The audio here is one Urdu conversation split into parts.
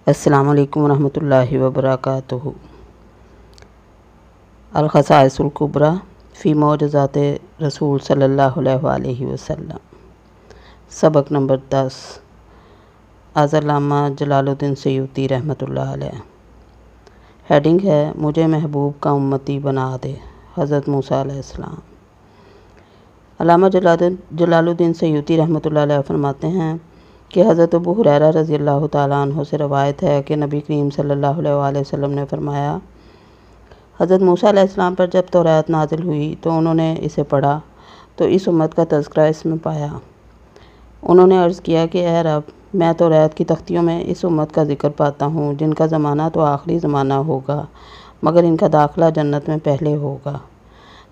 السلام علیکم ورحمۃ اللہ وبرکاتہ۔ الخصائص الکبریٰ فی معجزات رسول صلی اللہ علیہ وآلہ وسلم۔ سبق نمبر 10 از علامہ جلال الدین سیوطی رحمۃ اللہ علیہ۔ ہیڈنگ ہے مجھے محبوب کا امتی بنا دے، حضرت موسیٰ علیہ السلام۔ علامہ جلال الدین سیوطی رحمۃ اللہ علیہ فرماتے ہیں کہ حضرت ابو ہریرہ رضی اللہ تعالیٰ عنہ سے روایت ہے کہ نبی کریم صلی اللہ علیہ وآلہ وسلم نے فرمایا، حضرت موسیٰ علیہ السلام پر جب توریت نازل ہوئی تو انہوں نے اسے پڑھا تو اس امت کا تذکرہ اس میں پایا۔ انہوں نے عرض کیا کہ اے رب، میں توریت کی تختیوں میں اس امت کا ذکر پاتا ہوں جن کا زمانہ تو آخری زمانہ ہوگا مگر ان کا داخلہ جنت میں پہلے ہوگا،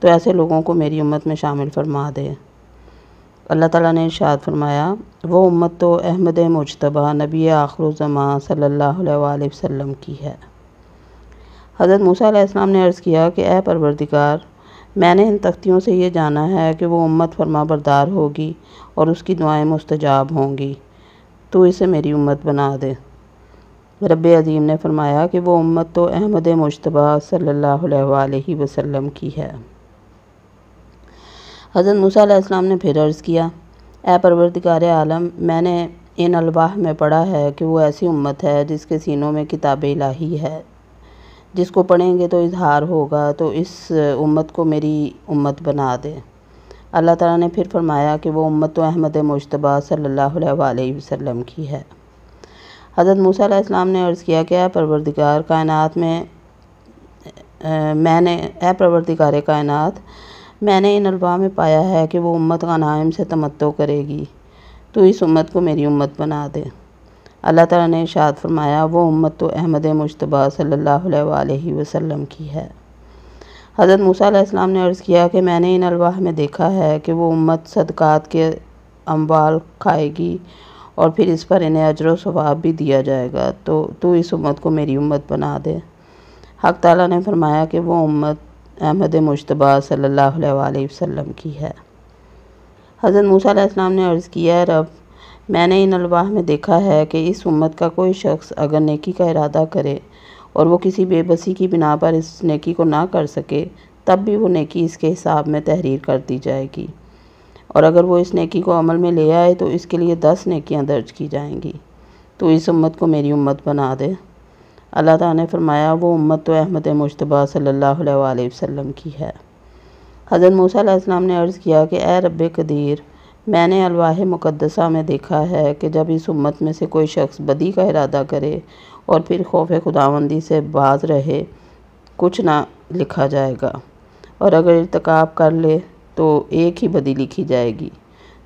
تو ایسے لوگوں کو میری امت میں شامل فرما دے۔ اللہ تعالیٰ نے ارشاد فرمایا، وہ امت تو احمد مجتبیٰ نبی آخر الزمان صلی اللہ علیہ وآلہ وسلم کی ہے۔ حضرت موسیٰ علیہ السلام نے عرض کیا کہ اے پروردگار، میں نے ان تختیوں سے یہ جانا ہے کہ وہ امت فرما بردار ہوگی اور اس کی دعائیں مستجاب ہوں گی، تو اسے میری امت بنا دے۔ رب عظیم نے فرمایا کہ وہ امت تو احمد مجتبیٰ صلی اللہ علیہ وآلہ وسلم کی ہے۔ حضرت موسیٰ علیہ السلام نے پھر عرض کیا، اے پروردگار عالم، میں نے ان الواح میں پڑھا ہے کہ وہ ایسی امت ہے جس کے سینوں میں کتاب الہی ہے، جس کو پڑھیں گے تو اظہار ہوگا، تو اس امت کو میری امت بنا دے۔ اللہ تعالیٰ نے پھر فرمایا کہ وہ امت تو احمد مجتبیٰ صلی اللہ علیہ وآلہ وسلم کی ہے۔ حضرت موسیٰ علیہ السلام نے عرض کیا کہ اے پروردگار کائنات، میں نے ان الواح میں پایا ہے کہ وہ امت غنائم سے تمتع کرے گی، تو اس امت کو میری امت بنا دے۔ اللہ تعالیٰ نے ارشاد فرمایا، وہ امت تو احمد مجتبیٰ صلی اللہ علیہ وآلہ وسلم کی ہے۔ حضرت موسیٰ علیہ السلام نے عرض کیا کہ میں نے ان الواح میں دیکھا ہے کہ وہ امت صدقات کے اموال کھائے گی اور پھر اس پر انہیں اجر و ثواب بھی دیا جائے گا، تو اس امت کو میری امت بنا دے۔ حق تعالیٰ نے فرمایا کہ وہ امت احمد مجتبیٰ صلی اللہ علیہ وآلہ وسلم کی ہے۔ حضرت موسیٰ علیہ السلام نے عرض کیا، اے رب، میں نے ان الواح میں دیکھا ہے کہ اس امت کا کوئی شخص اگر نیکی کا ارادہ کرے اور وہ کسی بے بسی کی بنا پر اس نیکی کو نہ کر سکے، تب بھی وہ نیکی اس کے حساب میں تحریر کر دی جائے گی، اور اگر وہ اس نیکی کو عمل میں لے آئے تو اس کے لیے 10 نیکیاں درج کی جائیں گی، تو اس امت کو میری امت بنا دے۔ اللہ تعالیٰ نے فرمایا، وہ امت تو احمد مجتبیٰ صلی اللہ علیہ وآلہ وسلم کی ہے۔ حضرت موسیٰ علیہ السلام نے عرض کیا کہ اے رب قدیر، میں نے الواح مقدسہ میں دیکھا ہے کہ جب اس امت میں سے کوئی شخص بدی کا ارادہ کرے اور پھر خوف خداوندی سے باز رہے، کچھ نہ لکھا جائے گا، اور اگر ارتکاب کر لے تو ایک ہی بدی لکھی جائے گی،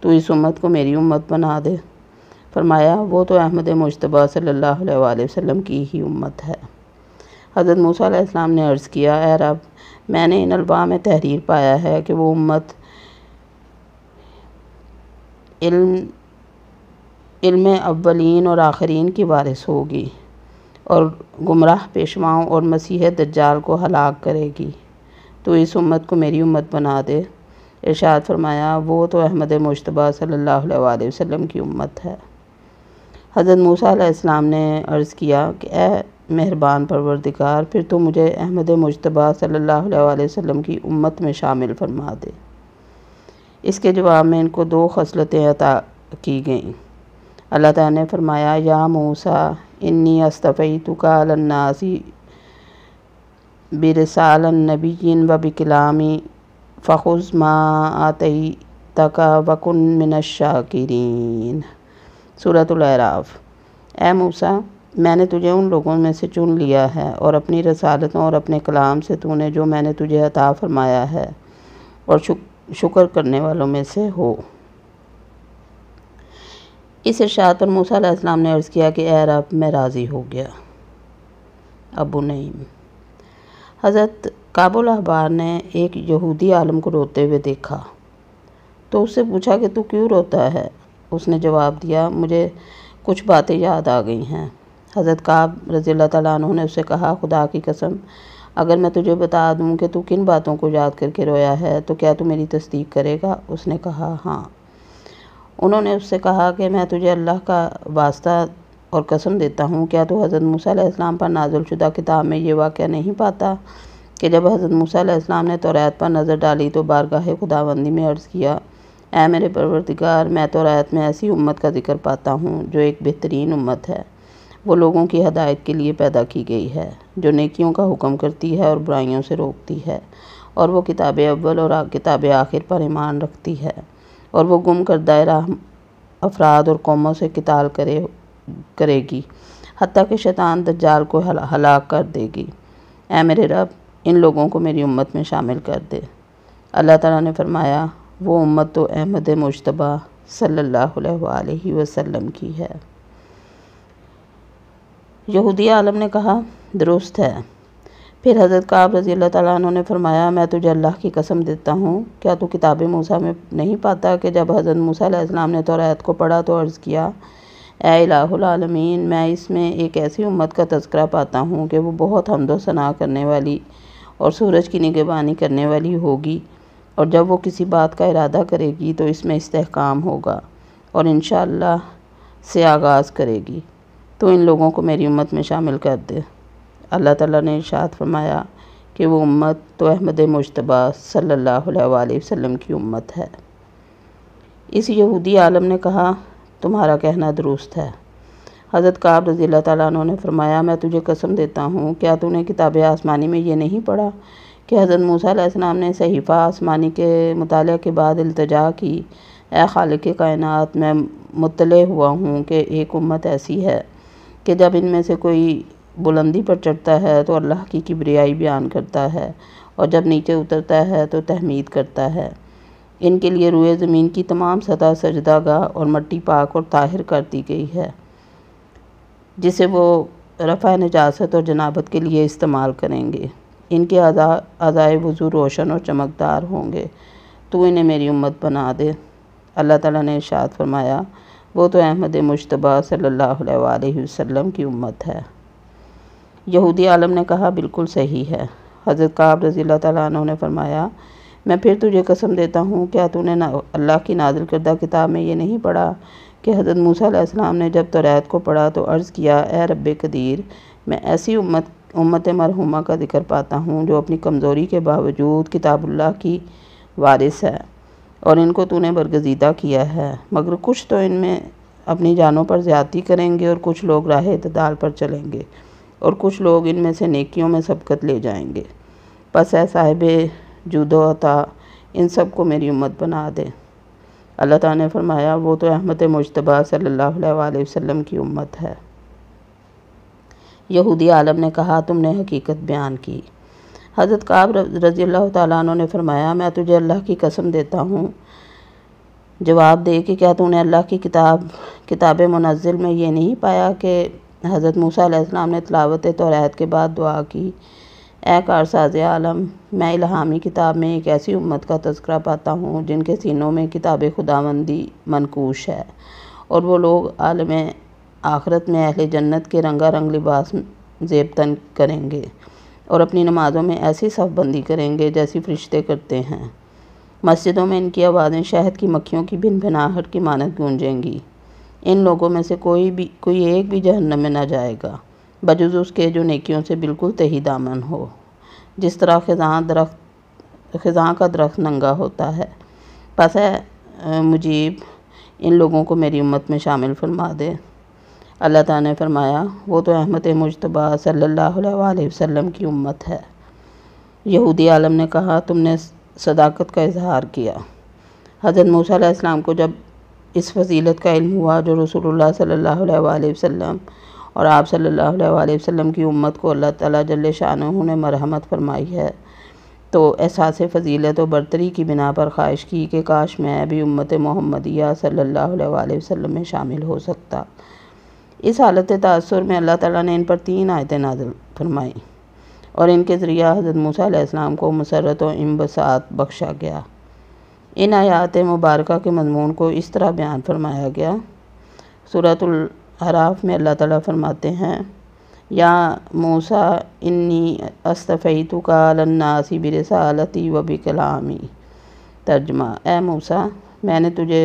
تو اس امت کو میری امت بنا دے۔ فرمایا، وہ تو احمد مجتبیٰ صلی اللہ علیہ وآلہ وسلم کی ہی امت ہے۔ حضرت موسیٰ علیہ السلام نے عرض کیا، اے رب، میں نے ان الواح میں تحریر پایا ہے کہ وہ امت علم اولین اور آخرین کی وارث ہوگی اور گمراہ پیشواؤں اور مسیح دجال کو ہلاک کرے گی، تو اس امت کو میری امت بنا دے۔ ارشاد فرمایا، وہ تو احمد مجتبیٰ صلی اللہ علیہ وآلہ وسلم کی امت ہے۔ حضرت موسیٰ علیہ السلام نے عرض کیا کہ اے مہربان پروردگار، پھر تو مجھے احمد مجتبیٰ صلی اللہ علیہ وآلہ وسلم کی امت میں شامل فرما دے۔ اس کے جواب میں ان کو 2 خصلتیں عطا کی گئیں۔ اللہ تعالیٰ نے فرمایا، یا موسیٰ انی اصطفیتک علی الناس برسالۃ نبی و بکلامی فخذ ما آتیتک وکن من الشاکرین۔ سورۃ الاعراف۔ اے موسیٰ، میں نے تجھے ان لوگوں میں سے چن لیا ہے اور اپنی رسالتوں اور اپنے کلام سے تو نے جو میں نے تجھے عطا فرمایا ہے، اور شکر کرنے والوں میں سے ہو۔ اس ارشاد پر موسیٰ علیہ السلام نے عرض کیا کہ اے رب، میں راضی ہو گیا۔ ابو نعیم۔ حضرت کعب الاحبار نے ایک یہودی عالم کو روتے ہوئے دیکھا تو اس سے پوچھا کہ تو کیوں روتا ہے؟ اس نے جواب دیا، مجھے کچھ باتیں یاد آ گئی ہیں۔ حضرت کعب رضی اللہ تعالیٰ عنہ نے اس سے کہا، خدا کی قسم، اگر میں تجھے بتا دوں کہ تو کن باتوں کو یاد کر کے رویا ہے تو کیا تو میری تصدیق کرے گا؟ اس نے کہا، ہاں۔ انہوں نے اس سے کہا کہ میں تجھے اللہ کا واسطہ اور قسم دیتا ہوں، کیا تو حضرت موسیٰ علیہ السلام پر نازل شدہ کتاب میں یہ واقعہ نہیں پاتا کہ جب حضرت موسیٰ علیہ السلام نے توریت پر نظر ڈالی تو بارگاہ خداوندی میں عرض کیا، اے میرے پروردگار، میں توریت میں ایسی امت کا ذکر پاتا ہوں جو ایک بہترین امت ہے۔ وہ لوگوں کی ہدایت کے لیے پیدا کی گئی ہے، جو نیکیوں کا حکم کرتی ہے اور برائیوں سے روکتی ہے، اور وہ کتاب اول اور کتاب آخر پر ایمان رکھتی ہے، اور وہ گم کردہ راہ افراد اور قوموں سے قتال کرے گی، حتیٰ کہ شیطان دجال کو ہلاک کر دے گی۔ اے میرے رب، ان لوگوں کو میری امت میں شامل کر دے۔ اللہ تعالیٰ نے فرمایا، وہ امت تو احمد مجتبیٰ صلی اللہ علیہ وآلہ وسلم کی ہے۔ یہودی عالم نے کہا، درست ہے۔ پھر حضرت کعب رضی اللہ تعالیٰ عنہ نے فرمایا، میں تجھے اللہ کی قسم دیتا ہوں، کیا تو کتاب موسیٰ میں نہیں پاتا کہ جب حضرت موسیٰ علیہ السلام نے توریت کو پڑھا تو عرض کیا، اے الہ العالمین، میں اس میں ایک ایسی امت کا تذکرہ پاتا ہوں کہ وہ بہت حمد و ثنا کرنے والی اور سورج کی نگہبانی کرنے والی ہوگی، اور جب وہ کسی بات کا ارادہ کرے گی تو اس میں استحکام ہوگا اور انشاءاللہ سے آغاز کرے گی، تو ان لوگوں کو میری امت میں شامل کر دے۔ اللہ تعالیٰ نے ارشاد فرمایا کہ وہ امت تو احمد مجتبیٰ صلی اللہ علیہ وآلہ وسلم کی امت ہے۔ اس یہودی عالم نے کہا، تمہارا کہنا درست ہے۔ حضرت کعب رضی اللہ تعالیٰ عنہ نے فرمایا، میں تجھے قسم دیتا ہوں، کیا تو نے کتاب آسمانی میں یہ نہیں پڑھا کہ حضرت موسیٰ علیہ السلام نے صحیفہ آسمانی کے مطالعہ کے بعد التجا کی، اے خالق کائنات، میں مطلع ہوا ہوں کہ ایک امت ایسی ہے کہ جب ان میں سے کوئی بلندی پر چڑھتا ہے تو اللہ کی کبریائی بیان کرتا ہے، اور جب نیچے اترتا ہے تو تحمید کرتا ہے۔ ان کے لیے روئے زمین کی تمام سطح سجدہ گاہ اور مٹی پاک اور طاہر کر دی گئی ہے، جسے وہ رفع نجاست اور جنابت کے لیے استعمال کریں گے۔ ان کے اعضائے وضو روشن اور چمکدار ہوں گے، تو انہیں میری امت بنا دے۔ اللہ تعالیٰ نے ارشاد فرمایا، وہ تو احمد مجتبیٰ صلی اللہ علیہ وآلہ وسلم کی امت ہے۔ یہودی عالم نے کہا، بالکل صحیح ہے۔ حضرت کعب رضی اللہ تعالیٰ عنہ نے فرمایا، میں پھر تجھے قسم دیتا ہوں، کیا تو نے اللہ کی نازل کردہ کتاب میں یہ نہیں پڑھا کہ حضرت موسیٰ علیہ السلام نے جب توریت کو پڑھا تو عرض کیا، اے رب قدیر، میں ایسی امت مرحومہ کا ذکر پاتا ہوں جو اپنی کمزوری کے باوجود کتاب اللہ کی وارث ہے، اور ان کو تو نے برگزیدہ کیا ہے، مگر کچھ تو ان میں اپنی جانوں پر زیادتی کریں گے اور کچھ لوگ راہ اعتدال پر چلیں گے، اور کچھ لوگ ان میں سے نیکیوں میں سبقت لے جائیں گے۔ پس اے صاحب جود و عطا، ان سب کو میری امت بنا دے۔ اللہ تعالیٰ نے فرمایا، وہ تو احمد مجتبیٰ صلی اللہ علیہ وآلہ وسلم کی امت ہے۔ یہودی عالم نے کہا، تم نے حقیقت بیان کی۔ حضرت کعب رضی اللہ تعالیٰ عنہ نے فرمایا، میں تجھے اللہ کی قسم دیتا ہوں، جواب دے کہ کیا تو نے اللہ کی کتاب منزل میں یہ نہیں پایا کہ حضرت موسیٰ علیہ السلام نے تلاوت توریت کے بعد دعا کی، اے کارساز عالم، میں الہامی کتاب میں ایک ایسی امت کا تذکرہ پاتا ہوں جن کے سینوں میں کتاب خداوندی منقوش ہے، اور وہ لوگ عالم آخرت میں اہل جنت کے رنگا رنگ لباس زیب تن کریں گے، اور اپنی نمازوں میں ایسی صف بندی کریں گے جیسی فرشتے کرتے ہیں۔ مسجدوں میں ان کی آوازیں شہد کی مکھیوں کی بن بھناہٹ کی مانند گونجیں گی۔ ان لوگوں میں سے کوئی ایک بھی جہنم میں نہ جائے گا، بجز اس کے جو نیکیوں سے بالکل تہی دامن ہو، جس طرح خزاں کا درخت ننگا ہوتا ہے۔ پس اے مجیب، ان لوگوں کو میری امت میں شامل فرما دے۔ اللہ تعالیٰ نے فرمایا، وہ تو احمد مجتبیٰ صلی اللہ علیہ وآلہ وسلم کی امت ہے۔ یہودی عالم نے کہا، تم نے صداقت کا اظہار کیا۔ حضرت موسیٰ علیہ السلام کو جب اس فضیلت کا علم ہوا جو رسول اللہ صلی اللہ علیہ وآلہ وسلم اور آپ صلی اللہ علیہ وآلہ وسلم کی امت کو اللہ تعالیٰ جل شانہ نے مرحمت فرمائی ہے، تو احساس فضیلت و برتری کی بنا پر خواہش کی کہ کاش میں بھی امت محمدیہ صلی اللہ علیہ وآلہ وسلم میں شامل ہو سکتا۔ اس حالت تأثر میں اللہ تعالیٰ نے ان پر 3 آیتیں نازل فرمائیں، اور ان کے ذریعہ حضرت موسیٰ علیہ السلام کو مسرت و انبساط بخشا گیا۔ ان آیات مبارکہ کے مضمون کو اس طرح بیان فرمایا گیا۔ سورۃ الاعراف میں اللہ تعالیٰ فرماتے ہیں، یا موسیٰ انی اصطفیتک علی الناس برسالتی و بکلامی۔ ترجمہ، اے موسیٰ، میں نے تجھے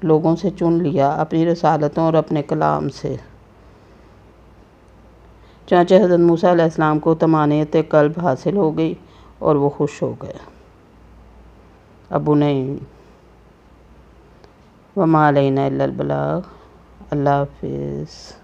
لوگوں سے چن لیا اپنی رسالتوں اور اپنے کلام سے۔ چنانچہ حضرت موسیٰ علیہ السلام کو طمانینت قلب حاصل ہو گئی اور وہ خوش ہو گئے۔ ابو نعیم وما علینا الا البلاغ۔ اللہ حافظ۔